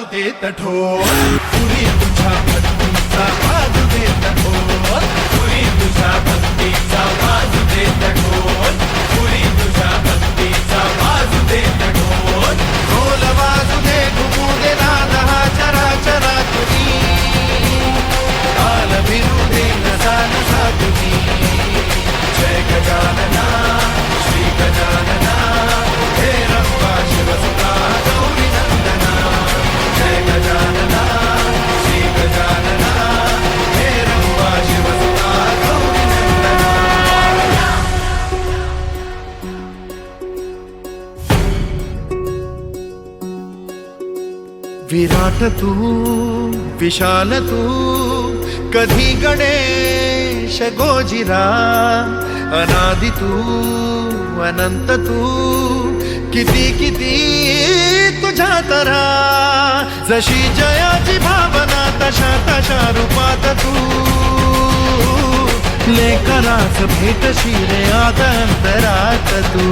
वाजू देत ढोल पुरी तुझ्या भक्तीचा वाजू देत ढोल पुरी तुझ्या भक्तीचा वाजू देत ढोल पुरी तुझ्या भक्तीचा वाजू देत ढोल ढोल वाजू दे घुमू दे नाद हा चराचरा तुझी काल भिरू दे नसा नसा तुझी जय गजानना श्री गजानना हे रंबा शिवसुता गौरी नंदना जय गजानना श्री गजानना हे रंबा शिवसुता गौरी नंदना विराट तू विशाल तू कधी गणेश गोजिरा अनादि तू अनंत तू किती किती तुझ्या तरा जशी जयाची भावना तशा तशा रूपात तू लेकरास भेटशी रे आदंतरात तू